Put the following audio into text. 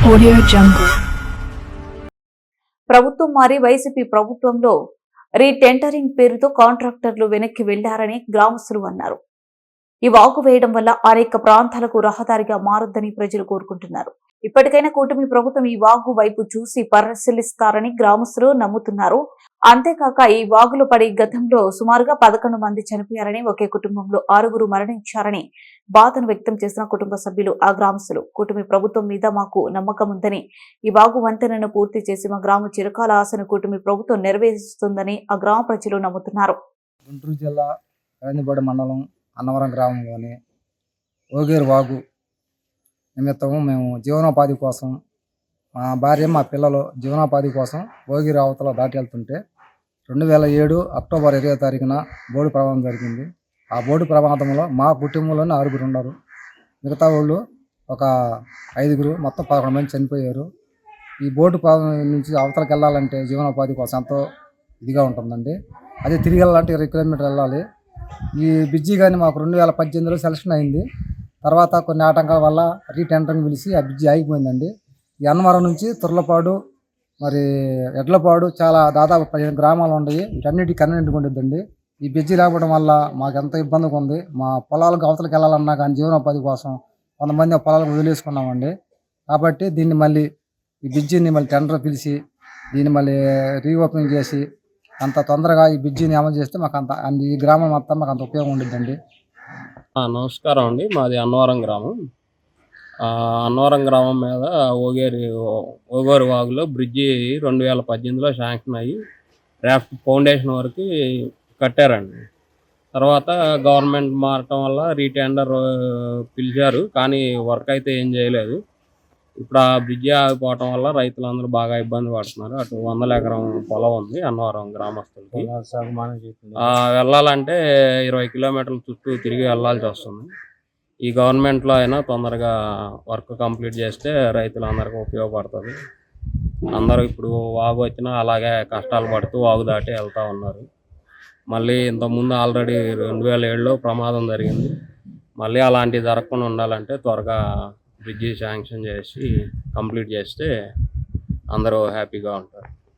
Audio Jungle. ప్రభుత్వం మారి YCP ప్రభుత్వంలో రీటెండరింగ్ పేరుతో కాంట్రాక్టర్లు వెనక్కి వెళ్లారని గ్రామస్తులు అన్నారు. ఈ వాగు వేయడం వల్ల అనేక ప్రాంతాలకు రహదారిగా మారొద్దని ప్రజలు కోరుకుంటున్నారు. ఇప్పటికైనా కూటమి ప్రభుత్వం ఈ వాగు వైపు చూసి పరిశీలిస్తారని గ్రామస్తులు నమ్ముతున్నారు. అంతేకాక ఈ వాగులో పడి గతంలో సుమారుగా 11 మంది చనిపోయారని, ఒకే కుటుంబంలో 6గురు మరణించారని బాధను వ్యక్తం చేసిన కుటుంబ సభ్యులు, ఆ గ్రామస్తులు కూటమి ప్రభుత్వం మీద మాకు నమ్మకం ఉందని, ఈ వాగు వంతెనను పూర్తి చేసి మా గ్రామ చిరకాల ఆశను కూటమి ప్రభుత్వం నెరవేరుస్తుందని ఆ గ్రామ ప్రజలు నమ్ముతున్నారు. గుంటూరు జిల్లా రైతుబడి మండలం అన్నవరం గ్రామంలోని ఓగేరు వాగు నిమిత్తము మేము జీవనోపాధి కోసం, మా భార్య మా పిల్లలు జీవనోపాధి కోసం ఓగేరు అవతల దాటి వెళ్తుంటే 2007 అక్టోబర్ 20వ తారీఖున బోటు ప్రమాదం జరిగింది. ఆ బోటు ప్రమాదంలో మా కుటుంబంలోనే 6గురు ఉన్నారు. మిగతా వాళ్ళు ఒక 5గురు, మొత్తం 11 మంది చనిపోయారు. ఈ బోటు నుంచి అవతలకి వెళ్ళాలంటే జీవనోపాధి కోసం ఎంతో ఇదిగా ఉంటుందండి. అదే తిరిగి వెళ్ళాలంటే 20 కిలోమీటర్లు వెళ్ళాలి. ఈ బ్రిడ్జి కానీ మాకు 2018లో సెలక్షన్ అయింది. తర్వాత కొన్ని ఆటంకాల వల్ల రీటెండరింగ్ పిలిచి ఆ బ్రిడ్జి ఆగిపోయిందండి. ఈ అన్నవరం నుంచి తుర్లపాడు, మరి ఎడ్లపాడు, చాలా దాదాపు 15 గ్రామాలు ఉన్నాయి. వీటన్నిటికీ కన్వీనెంట్గా ఉండిద్దండి. ఈ బ్రిడ్జి లేకపోవడం వల్ల మాకు ఎంత ఇబ్బందిగా ఉంది. మా పొలాలకు అవతలకి వెళ్ళాలన్నా కానీ జీవనోపాధి కోసం కొంతమంది పొలాలకు వదిలేసుకున్నామండి. కాబట్టి దీన్ని మళ్ళీ ఈ బ్రిడ్జిని మళ్ళీ టెండర్ పిలిచి దీన్ని మళ్ళీ రీఓపెనింగ్ చేసి అంత తొందరగా ఈ బ్రిడ్జిని అమలు చేస్తే మాకు ఈ గ్రామం మొత్తం మాకు అంత ఉపయోగం ఉండిద్దండి. నమస్కారం అండి. మాది అన్నవరం గ్రామం. అన్నవరం గ్రామం మీద ఓగేరు వాగులో బ్రిడ్జి 2018లో శాంక్షన్ అయ్యి రాఫ్ట్ ఫౌండేషన్ వరకు కట్టారండి. తర్వాత గవర్నమెంట్ మారటం వల్ల రీటెండర్ పిలిచారు, కానీ వర్క్ అయితే ఏం చేయలేదు. ఇప్పుడు ఆ బ్రిడ్జి ఆగిపోవటం వల్ల రైతులందరూ బాగా ఇబ్బంది పడుతున్నారు. అటు 100 ఎకరం పొలం ఉంది అన్నవరం గ్రామస్తులకి. వెళ్ళాలంటే 20 కిలోమీటర్ల చుట్టూ తిరిగి వెళ్ళాల్సి వస్తుంది. ఈ గవర్నమెంట్లో అయినా తొందరగా వర్క్ కంప్లీట్ చేస్తే రైతులందరికీ ఉపయోగపడుతుంది. అందరూ ఇప్పుడు వాగు వచ్చినా అలాగే కష్టాలు పడుతూ వాగు దాటి వెళ్తూ ఉన్నారు. మళ్ళీ ఇంతకుముందు ఆల్రెడీ 2007లో ప్రమాదం జరిగింది. మళ్ళీ అలాంటివి జరగకుండా ఉండాలంటే త్వరగా బ్రిడ్జి శాంక్షన్ చేసి కంప్లీట్ చేస్తే అందరూ హ్యాపీగా ఉంటారు.